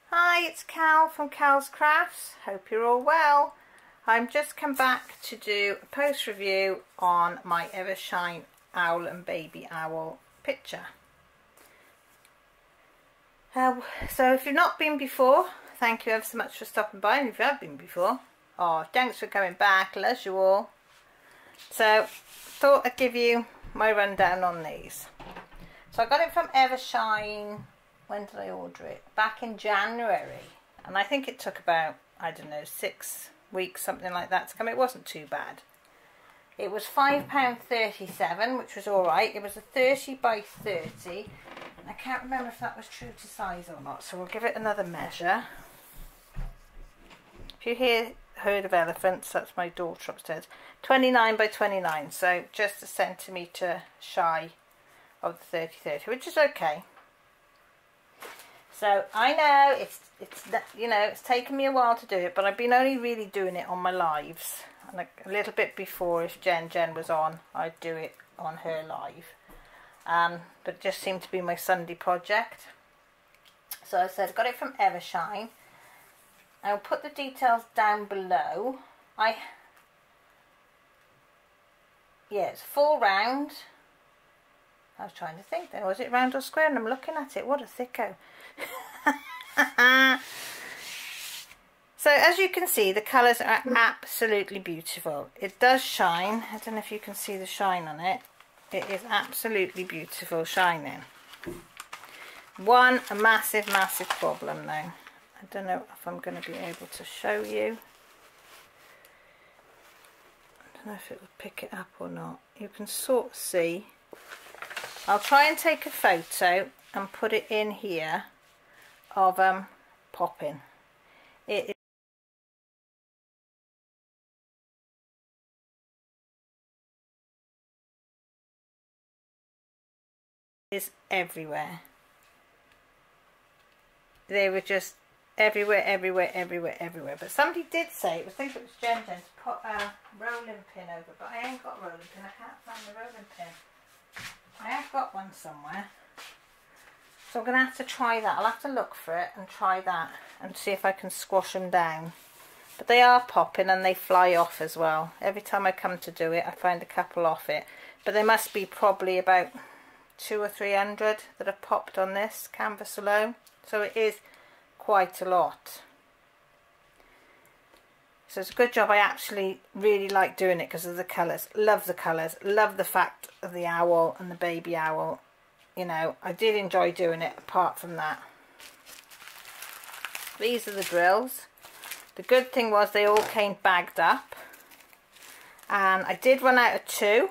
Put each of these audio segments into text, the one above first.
Hi, it's Cal from Cal's Crafts. Hope you're all well. I'm just come back to do a post review on my Evershine owl and baby owl picture. So if you've not been before, thank you ever so much for stopping by, and if you have been before, thanks for coming back, loves you all. So thought I'd give you my rundown on these. So I got it from Evershine. When did I order it? Back in January, and I think it took about, I don't know, 6 weeks, something like that to come. It wasn't too bad. It was £5.37, which was alright. It was a 30 by 30. I can't remember if that was true to size or not, so we'll give it another measure. If you heard of elephants, that's my daughter upstairs. 29 by 29, so just a centimetre shy of the 30-30, which is okay. So I know it's taken me a while to do it, but I've been only really doing it on my lives, and a little bit before, if Jen was on, I'd do it on her live. But it just seemed to be my Sunday project. So I said, got it from Evershine. I'll put the details down below. It's full round. I was trying to think then, was it round or square? And I'm looking at it, what a thicko. So as you can see, the colours are absolutely beautiful. It does shine. I don't know if you can see the shine on it. It is absolutely beautiful shining. A massive problem though. I don't know if I'm going to be able to show you. I don't know if it will pick it up or not. You can sort of see. I'll try and take a photo and put it in here of popping. It is everywhere. They were just everywhere. But somebody did say, I think it was Jen, to put a rolling pin over, but I ain't got a rolling pin. I can't find the rolling pin. I have got one somewhere, so I'm going to have to try that. I'll have to look for it and try that and see if I can squash them down. But they are popping and they fly off as well. Every time I come to do it, I find a couple off it. But there must be probably about 200 or 300 that have popped on this canvas alone. So it is quite a lot. So it's a good job. I actually really like doing it because of the colours. Love the colours. Love the fact of the owl and the baby owl. You know, I did enjoy doing it apart from that. These are the drills. The good thing was they all came bagged up. And I did run out of 2.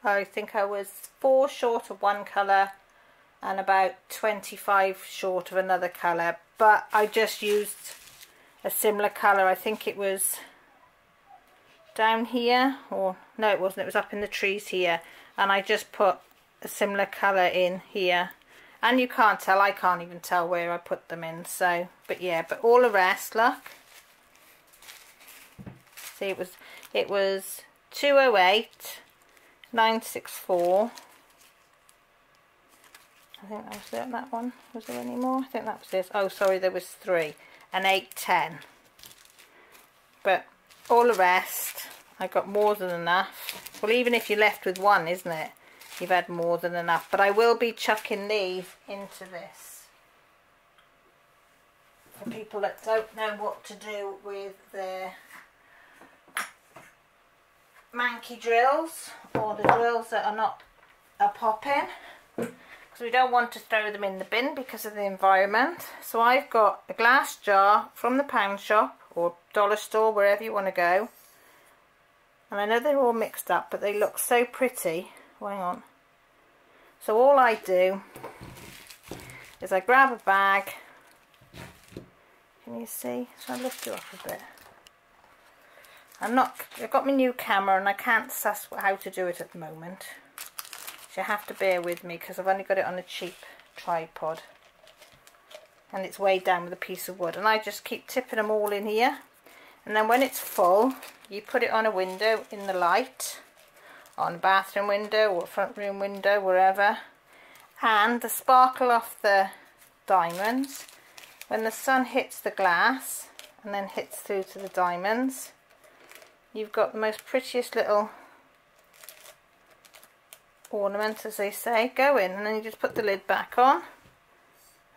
I think I was 4 short of one colour and about 25 short of another colour. But I just used a similar colour. I think it was down here, or no, it wasn't, it was up in the trees here, and I just put a similar colour in here, and you can't tell, I can't even tell where I put them in. So but yeah, but all the rest, look, see, it was 208 964. I think that was it, that one. Was there any more? I think that was this. Oh sorry, there was 3. And 810. But all the rest, I got more than enough. Well, even if you're left with one, isn't it, you've had more than enough. But I will be chucking these into this for people that don't know what to do with their manky drills, or the drills that are popping. So we don't want to throw them in the bin because of the environment. So I've got a glass jar from the pound shop or dollar store, wherever you want to go. And I know they're all mixed up, but they look so pretty. Hang on. So all I do is I grab a bag. Can you see? So I lift you up a bit. I've got my new camera and I can't suss how to do it at the moment. So you have to bear with me because I've only got it on a cheap tripod and it's weighed down with a piece of wood, and I just keep tipping them all in here, and then when it's full you put it on a window in the light, on a bathroom window or front room window, wherever, and the sparkle off the diamonds when the sun hits the glass and then hits through to the diamonds, you've got the most prettiest little ornament, as they say, going. And then you just put the lid back on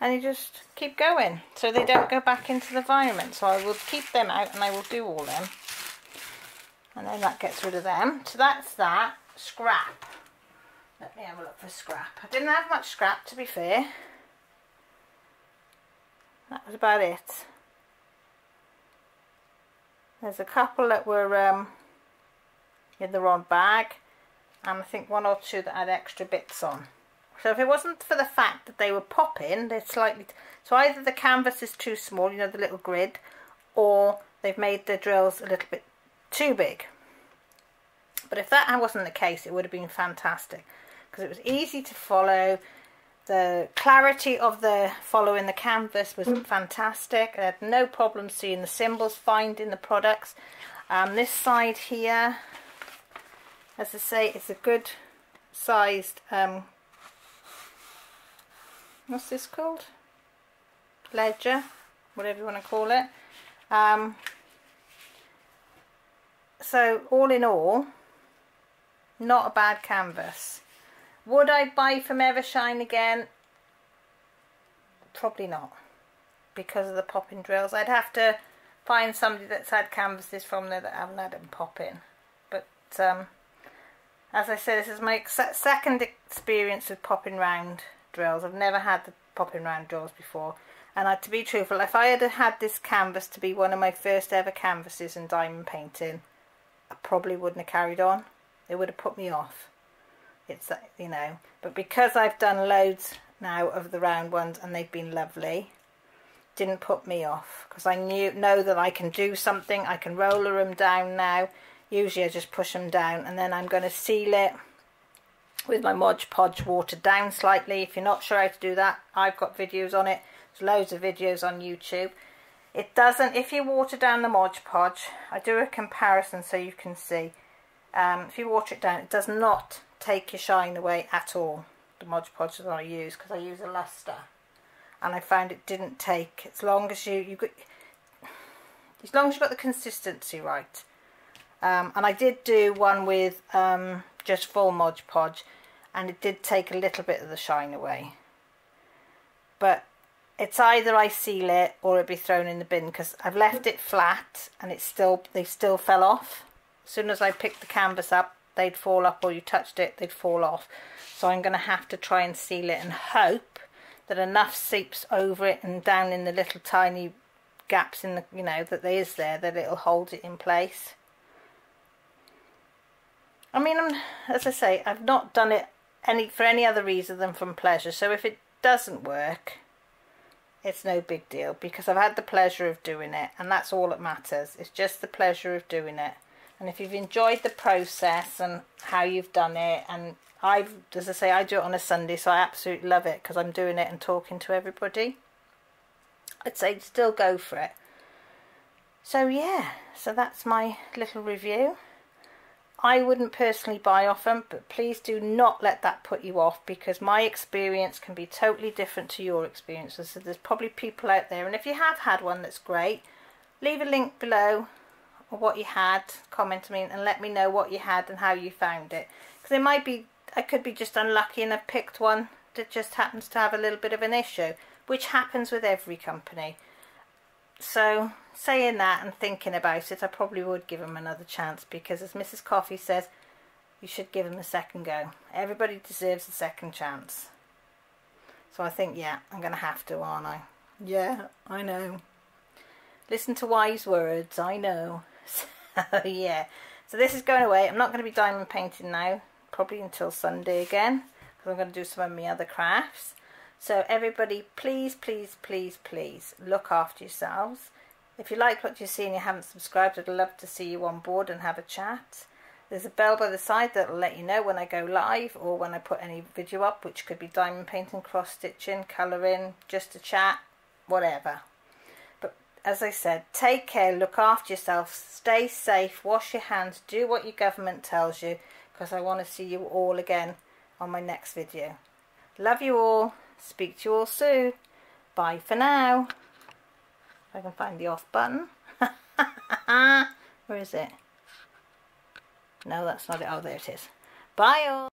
and you just keep going so they don't go back into the environment. So I will keep them out and I will do all them, and then that gets rid of them. So that's that. Scrap. Let me have a look for scrap. I didn't have much scrap, to be fair. That was about it. There's a couple that were in the wrong bag, and I think one or two that had extra bits on. So if it wasn't for the fact that they were popping, they're slightly... So either the canvas is too small, you know, the little grid, or they've made the drills a little bit too big. But if that wasn't the case, it would have been fantastic, because it was easy to follow. The clarity of the following the canvas was fantastic. I had no problem seeing the symbols, finding the products. This side here, as I say, it's a good sized, what's this called? Ledger, whatever you want to call it. So all in all, not a bad canvas. Would I buy from Evershine again? Probably not, because of the popping drills. I'd have to find somebody that's had canvases from there that haven't had them pop in. But as I said, this is my second experience with popping round drills. I've never had the popping round drills before. And to be truthful, if I had had this canvas to be one of my first ever canvases in diamond painting, I probably wouldn't have carried on. It would have put me off. It's, you know, but because I've done loads now of the round ones and they've been lovely, didn't put me off, because I know that I can do something. I can roller them down now. Usually I just push them down, and then I'm going to seal it with my Mod Podge watered down slightly. If you're not sure how to do that, I've got videos on it. There's loads of videos on YouTube. It doesn't, if you water down the Mod Podge, I do a comparison so you can see. If you water it down, it does not take your shine away at all. The Mod Podge that I use, because I use a luster, and I found it didn't take, as long as you got the consistency right. And I did do one with just full Mod Podge, and it did take a little bit of the shine away. But it's either I seal it or it'd be thrown in the bin, because I've left it flat and they still fell off. As soon as I picked the canvas up, they'd fall up, or you touched it, they'd fall off. So I'm going to have to try and seal it and hope that enough seeps over it and down in the little tiny gaps in the, you know, that there is there, that it'll hold it in place. I mean, as I say, I've not done it for any other reason than from pleasure. So if it doesn't work, it's no big deal, because I've had the pleasure of doing it, and that's all that matters. It's just the pleasure of doing it. And if you've enjoyed the process and how you've done it, and as I say, I do it on a Sunday, so I absolutely love it, because I'm doing it and talking to everybody, I'd say still go for it. So yeah, so that's my little review. I wouldn't personally buy off them, but please do not let that put you off, because my experience can be totally different to your experiences. So there's probably people out there, and if you have had one that's great, leave a link below of what you had, comment to me and let me know what you had and how you found it, because it might be, I could be just unlucky and have picked one that just happens to have a little bit of an issue, which happens with every company. So saying that and thinking about it, I probably would give them another chance, because as Mrs. Coffee says, you should give them a second go. Everybody deserves a second chance. So I think, yeah, I'm going to have to, aren't I? Yeah, I know. Listen to wise words, I know. So yeah, so this is going away. I'm not going to be diamond painting now, probably until Sunday again, because I'm going to do some of my other crafts. So everybody, please, please, please, please look after yourselves. If you like what you see and you haven't subscribed, I'd love to see you on board and have a chat. There's a bell by the side that will let you know when I go live or when I put any video up, which could be diamond painting, cross stitching, colouring, just a chat, whatever. But as I said, take care, look after yourself, stay safe, wash your hands, do what your government tells you, because I want to see you all again on my next video. Love you all. Speak to you all soon. Bye for now. If I can find the off button. Where is it? No, that's not it. Oh, there it is. Bye all.